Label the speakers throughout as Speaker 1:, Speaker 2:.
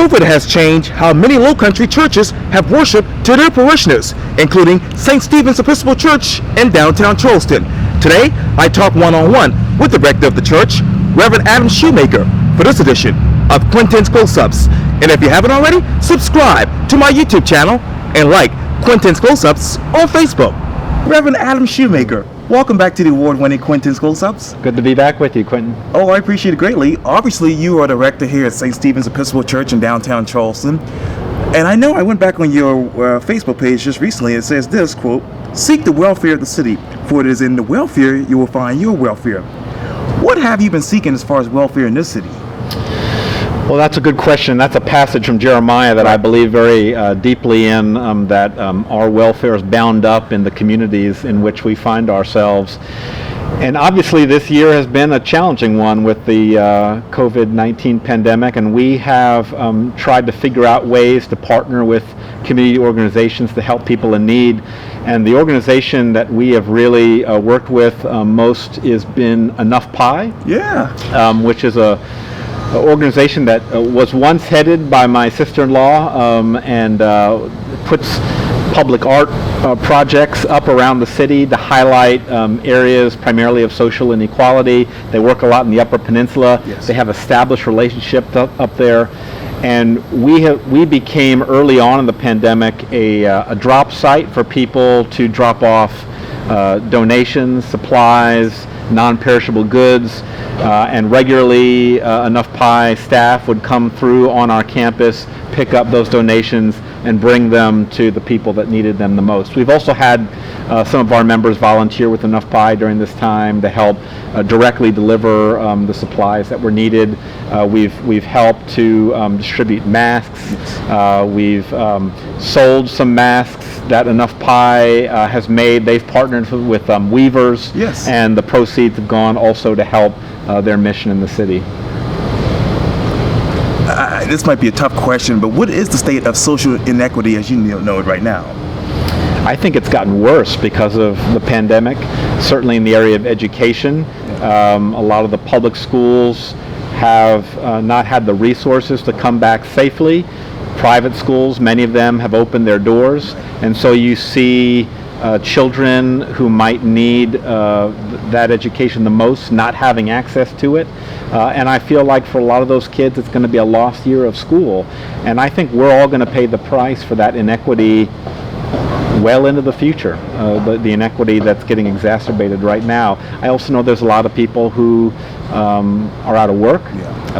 Speaker 1: COVID has changed how many Lowcountry churches have worship to their parishioners, including St. Stephen's Episcopal Church in downtown Charleston. Today, I talk one-on-one with the rector of the church, Reverend Shoemaker, for this edition of Quintin's Close-Ups. And if you haven't already, subscribe to my YouTube channel and like Quintin's Close-Ups on Facebook. Reverend Shoemaker, welcome back to the award-winning Quintin's Close-Ups.
Speaker 2: Good to be back with you, Quintin.
Speaker 1: Oh, I appreciate it greatly. Obviously, you are the rector here at St. Stephen's Episcopal Church in downtown Charleston. And I know I went back on your Facebook page just recently. It says this, quote, "Seek the welfare of the city, for it is in the welfare you will find your welfare." What have you been seeking as far as welfare in this city?
Speaker 2: Well, that's a good question. That's a passage from Jeremiah that I believe very deeply in, that our welfare is bound up in the communities in which we find ourselves. And obviously this year has been a challenging one with the COVID-19 pandemic, and we have tried to figure out ways to partner with community organizations to help people in need. And the organization that we have really worked with most has been Enough Pie, which is a organization that was once headed by my sister-in-law and puts public art projects up around the city to highlight areas primarily of social inequality. They work a lot in the Upper Peninsula. Yes. They have established relationships up there. And we became early on in the pandemic a drop site for people to drop off donations, supplies, non-perishable goods, and regularly Enough Pie staff would come through on our campus, pick up those donations, and bring them to the people that needed them the most. We've also had some of our members volunteer with Enough Pie during this time to help directly deliver the supplies that were needed. We've helped to distribute masks. We've sold some masks that Enough Pie has made. They've partnered with weavers, and the proceeds have gone also to help their mission in the city.
Speaker 1: This might be a tough question, but what is the state of social inequity as you know it right now?
Speaker 2: I think it's gotten worse because of the pandemic, certainly in the area of education. A lot of the public schools have not had the resources to come back safely. Private schools, many of them have opened their doors, and so you see children who might need that education the most not having access to it. And I feel like for a lot of those kids it's going to be a lost year of school. And I think we're all going to pay the price for that inequity well into the future, the inequity that's getting exacerbated right now. I also know there's a lot of people who are out of work,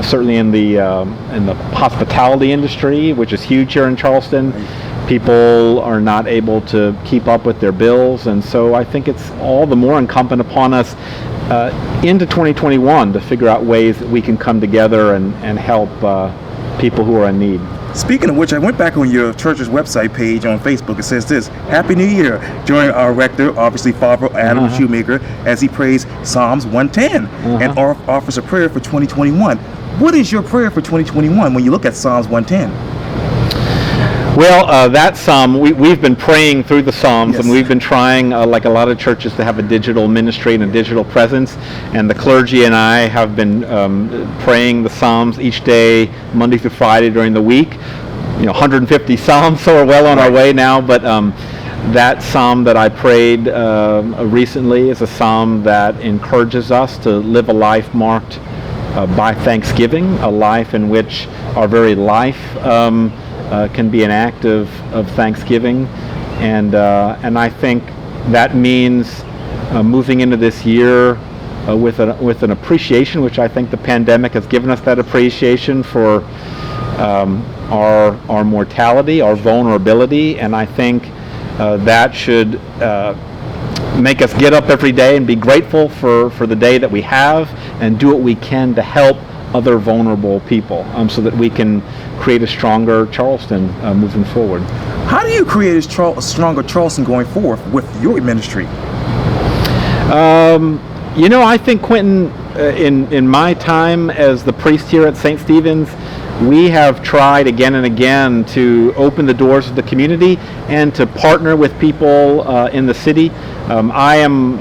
Speaker 2: certainly in the hospitality industry, which is huge here in Charleston. People are not able to keep up with their bills, and so I think it's all the more incumbent upon us into 2021 to figure out ways that we can come together and help people who are in need.
Speaker 1: Speaking of which, I went back on your church's website page on Facebook. It says this: "Happy New Year." Join our rector, obviously Father Shoemaker, as he prays Psalms 110 and offers a prayer for 2021. What is your prayer for 2021 when you look at Psalms 110?
Speaker 2: Well, that psalm, we've been praying through the Psalms, and we've been trying, like a lot of churches, to have a digital ministry and a digital presence. And the clergy and I have been praying the Psalms each day, Monday through Friday during the week. 150 Psalms, so we're well on our way now. But that psalm that I prayed recently is a psalm that encourages us to live a life marked by thanksgiving, a life in which our very life can be an act of thanksgiving, and I think that means moving into this year with an appreciation, which I think the pandemic has given us that appreciation for our mortality, our vulnerability, and I think that should make us get up every day and be grateful for the day that we have, and do what we can to help other vulnerable people, so that we can create a stronger Charleston moving forward.
Speaker 1: How do you create a stronger Charleston going forward with your ministry?
Speaker 2: I think, Quintin, in my time as the priest here at St. Stephen's, we have tried again and again to open the doors of the community and to partner with people in the city. I am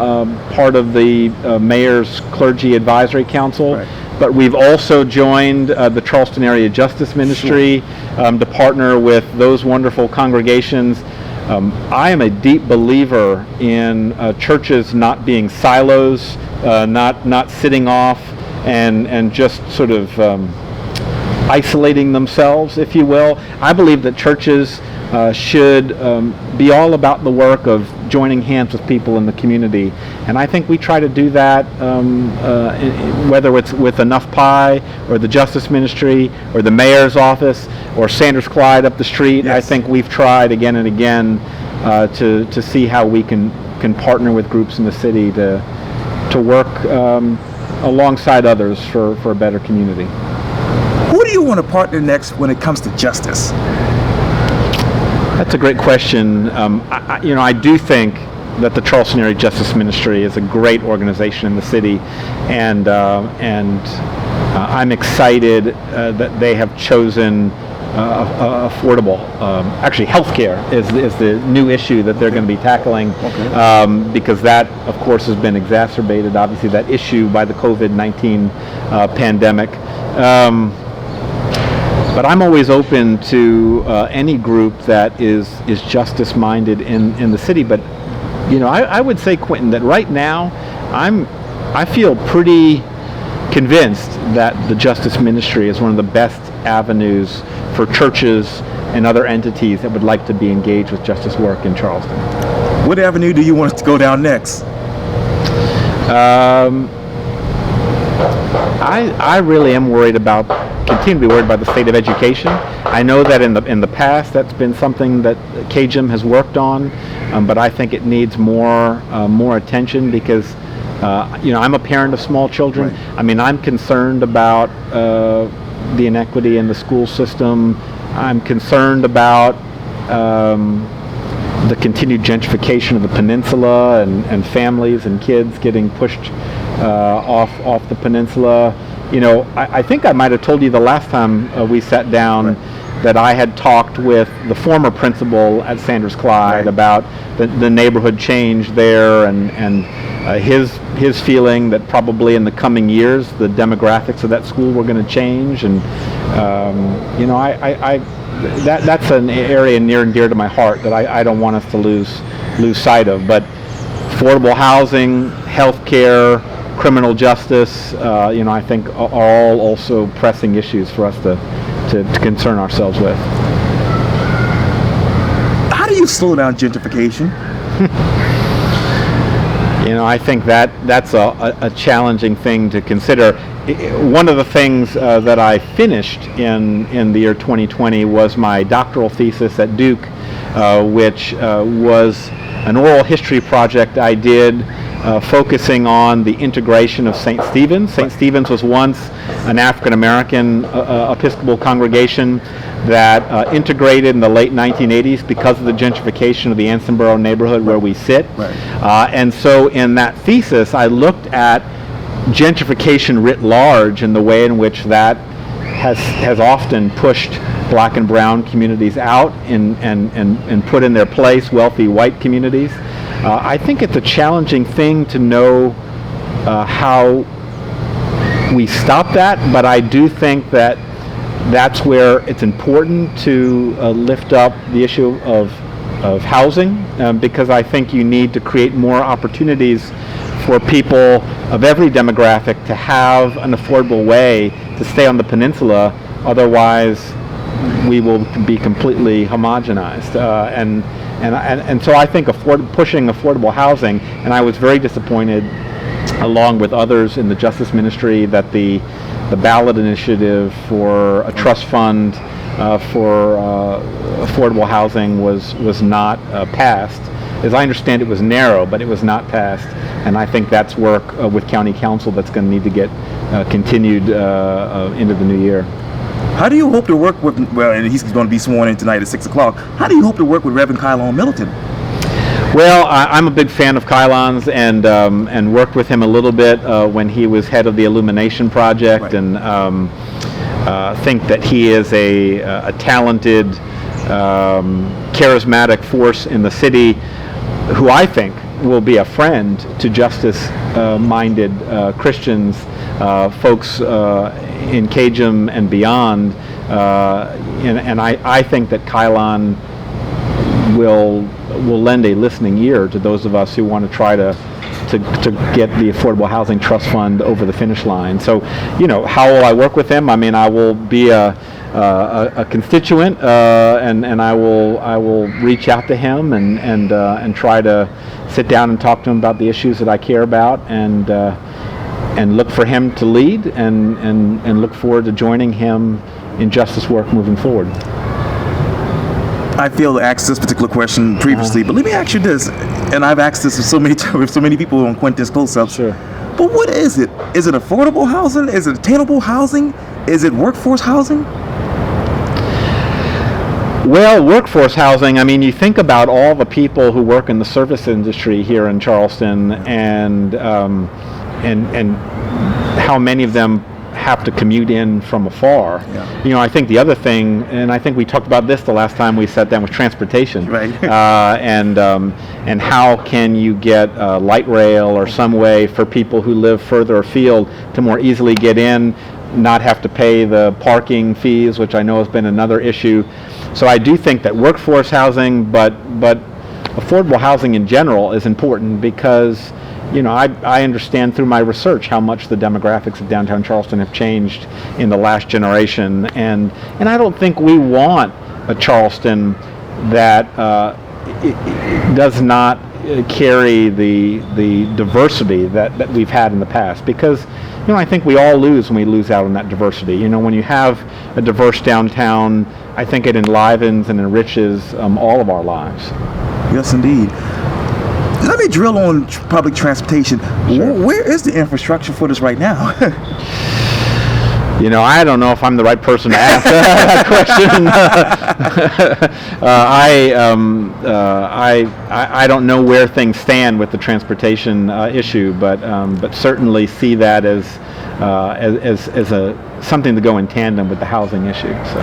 Speaker 2: part of the Mayor's Clergy Advisory Council. Right. but we've also joined the Charleston Area Justice Ministry to partner with those wonderful congregations. I am a deep believer in churches not being silos, not sitting off and just sort of isolating themselves, if you will. I believe that churches should be all about the work of joining hands with people in the community, and I think we try to do that, whether it's with Enough Pie or the Justice Ministry or the Mayor's Office or Sanders Clyde up the street. Yes. I think we've tried again and again to see how we can partner with groups in the city to work alongside others for a better community.
Speaker 1: Who do you want to partner next when it comes to justice?
Speaker 2: That's a great question. I do think that the Charleston Area Justice Ministry is a great organization in the city, and I'm excited that they have chosen affordable. Actually, healthcare is the new issue that they're going to be tackling, because that, of course, has been exacerbated, obviously, that issue by the COVID-19 pandemic. But I'm always open to any group that is justice-minded in the city. But I would say, Quintin, that right now I feel pretty convinced that the Justice Ministry is one of the best avenues for churches and other entities that would like to be engaged with justice work in Charleston.
Speaker 1: What avenue do you want us to go down next?
Speaker 2: I really am continue to be worried about the state of education. I know that in the past that's been something that KJM has worked on, but I think it needs more attention because I'm a parent of small children. Right. I mean, I'm concerned about the inequity in the school system. I'm concerned about the continued gentrification of the peninsula and families and kids getting pushed off the peninsula. I think I might have told you the last time we sat down that I had talked with the former principal at Sanders Clyde about the neighborhood change there and his feeling that probably in the coming years the demographics of that school were going to change, and that's an area near and dear to my heart that I don't want us to lose sight of. But affordable housing, healthcare, criminal justice, I think are all also pressing issues for us to concern ourselves with.
Speaker 1: How do you slow down gentrification?
Speaker 2: I think that's a challenging thing to consider. One of the things that I finished in the year 2020 was my doctoral thesis at Duke, which was an oral history project I did focusing on the integration of St. Stephen's. St. Stephen's was once an African-American Episcopal congregation that integrated in the late 1980s because of the gentrification of the Ansonboro neighborhood where we sit. And so in that thesis, I looked at gentrification writ large and the way in which that has often pushed black and brown communities out and put in their place wealthy white communities. I think it's a challenging thing to know how we stop that, but I do think that that's where it's important to lift up the issue of housing, because I think you need to create more opportunities for people of every demographic to have an affordable way to stay on the peninsula. Otherwise, we will be completely homogenized. And so I think pushing affordable housing, and I was very disappointed, along with others in the Justice Ministry, that the ballot initiative for a trust fund for affordable housing was not passed. As I understand, it was narrow, but it was not passed, and I think that's work with County Council that's going to need to get continued into the new year.
Speaker 1: How do you hope to work with, and he's going to be sworn in tonight at 6 o'clock, how do you hope to work with Reverend Melton?
Speaker 2: Well, I'm a big fan of Kylon's and worked with him a little bit when he was head of the Illumination Project, and think that he is a talented, charismatic force in the city who I think will be a friend to justice-minded Christians, folks in Cajun and beyond, and I think that Kylon will lend a listening ear to those of us who want to try to get the Affordable Housing Trust Fund over the finish line. So, how will I work with him? I mean, I will be a constituent, and I will reach out to him and try to sit down and talk to him about the issues that I care about, and look for him to lead, and look forward to joining him in justice work moving forward.
Speaker 1: I failed to ask this particular question previously, but let me ask you this, and I've asked this with so many people on Quintin's Close-Ups.
Speaker 2: Sure.
Speaker 1: But what is it? Is it affordable housing? Is it attainable housing? Is it workforce housing?
Speaker 2: Well, workforce housing, I mean, you think about all the people who work in the service industry here in Charleston, and how many of them have to commute in from afar.
Speaker 1: Yeah.
Speaker 2: I think the other thing, and I think we talked about this the last time we sat down, was transportation.
Speaker 1: Right.
Speaker 2: And how can you get light rail or some way for people who live further afield to more easily get in, not have to pay the parking fees, which I know has been another issue. So I do think that workforce housing, but affordable housing in general is important, because I understand through my research how much the demographics of downtown Charleston have changed in the last generation, and I don't think we want a Charleston that it does not carry the diversity that we've had in the past, because I think we all lose when we lose out on that diversity. When you have a diverse downtown, I think it enlivens and enriches all of our lives.
Speaker 1: Yes, indeed. Let me drill on public transportation.
Speaker 2: Sure.
Speaker 1: Where is the infrastructure for this right now?
Speaker 2: I don't know if I'm the right person to ask that question. I don't know where things stand with the transportation issue, but certainly see that as something to go in tandem with the housing issue. So,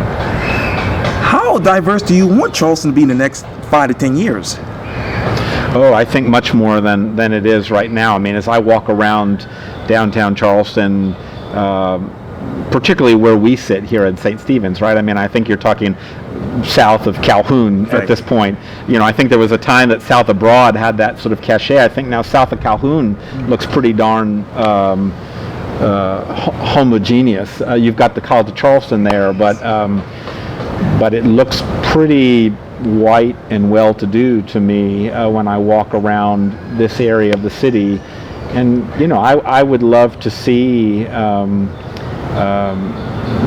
Speaker 1: how diverse do you want Charleston to be in the next 5 to 10 years?
Speaker 2: Oh, I think much more than it is right now. I mean, as I walk around downtown Charleston, particularly where we sit here at St. Stephen's, right? I mean, I think you're talking south of Calhoun
Speaker 1: right.
Speaker 2: At this point. I think there was a time that south of Broad had that sort of cachet. I think now south of Calhoun looks pretty darn homogeneous. You've got the College of Charleston there, but it looks pretty white and well-to-do to me when I walk around this area of the city, and I would love to see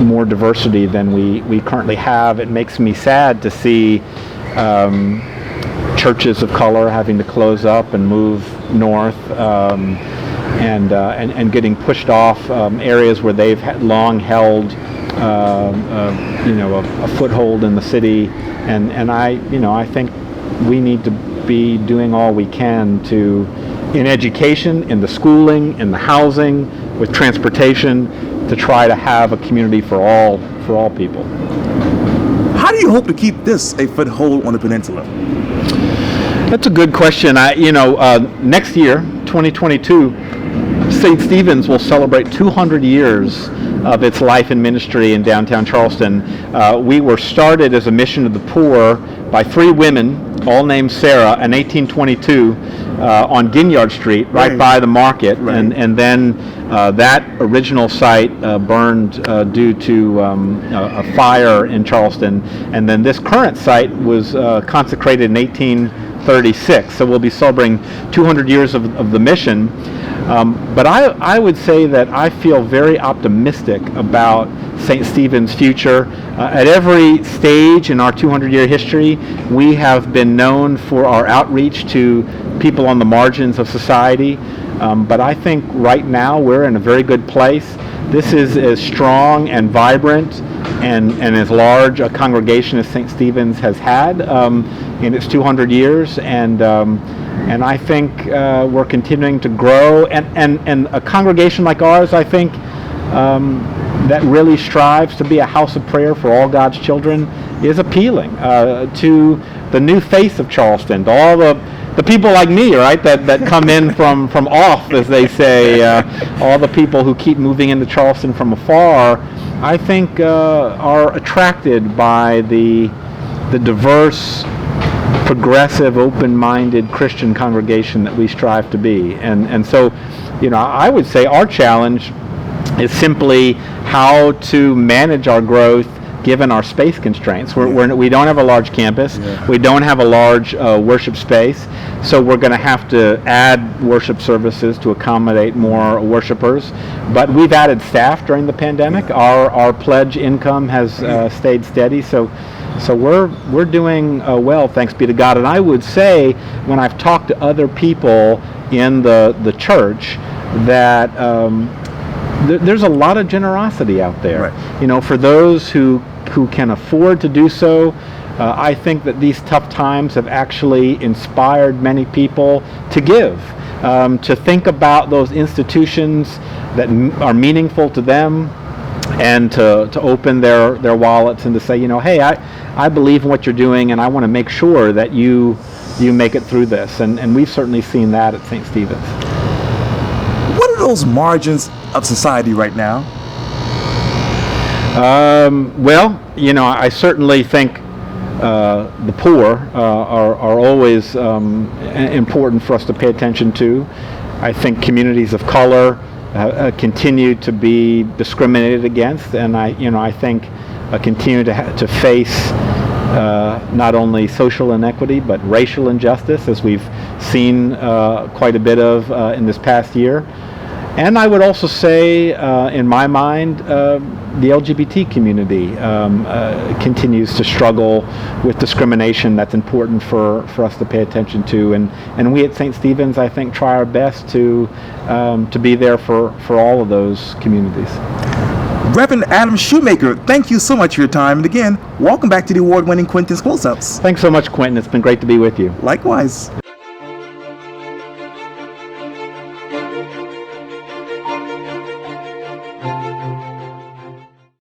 Speaker 2: more diversity than we currently have. It makes me sad to see churches of color having to close up and move north, and getting pushed off areas where they've long held a foothold in the city. And I think we need to be doing all we can in education, in the schooling, in the housing, with transportation, to try to have a community for all people.
Speaker 1: How do you hope to keep this a foothold on the peninsula?
Speaker 2: That's a good question. Next year, 2022, St. Stephen's will celebrate 200 years of its life and ministry in downtown Charleston. We were started as a mission to the poor by 3 women, all named Sarah, in 1822 on Ginyard Street, right by the market.
Speaker 1: Right.
Speaker 2: And then that original site burned due to a fire in Charleston. And then this current site was consecrated in 1836. So we'll be celebrating 200 years of the mission. But I would say that I feel very optimistic about St. Stephen's future. At every stage in our 200-year history, we have been known for our outreach to people on the margins of society. But I think right now we're in a very good place. This is as strong and vibrant and as large a congregation as St. Stephen's has had in its 200 years. And I think we're continuing to grow. And a congregation like ours, I think, that really strives to be a house of prayer for all God's children is appealing to the new face of Charleston, to all the the people like me, right, that come in from off, as they say, all the people who keep moving into Charleston from afar, I think are attracted by the diverse, progressive, open-minded Christian congregation that we strive to be. And so, I would say our challenge is simply how to manage our growth given our space constraints. We don't have a large campus. Yeah. We don't have a large worship space. So we're going to have to add worship services to accommodate more worshipers. But we've added staff during the pandemic. Yeah. Our pledge income has stayed steady. So we're doing well, thanks be to God. And I would say, when I've talked to other people in the church, that there's a lot of generosity out there. Right. For those who can afford to do so, I think that these tough times have actually inspired many people to give, to think about those institutions that are meaningful to them, and to open their wallets and to say, hey, I believe in what you're doing, and I want to make sure that you make it through this. And we've certainly seen that at St. Stephen's.
Speaker 1: What are those margins of society right now?
Speaker 2: Well, I certainly think the poor are always important for us to pay attention to. I think communities of color continue to be discriminated against, and I think continue to face not only social inequity but racial injustice, as we've seen quite a bit of in this past year. And I would also say, in my mind, the LGBT community continues to struggle with discrimination that's important for us to pay attention to. And we at St. Stephen's, I think, try our best to be there for all of those communities.
Speaker 1: Reverend Adam Shoemaker, thank you so much for your time. And again, welcome back to the award-winning Quintin's Close-Ups.
Speaker 2: Thanks so much, Quintin. It's been great to be with you.
Speaker 1: Likewise.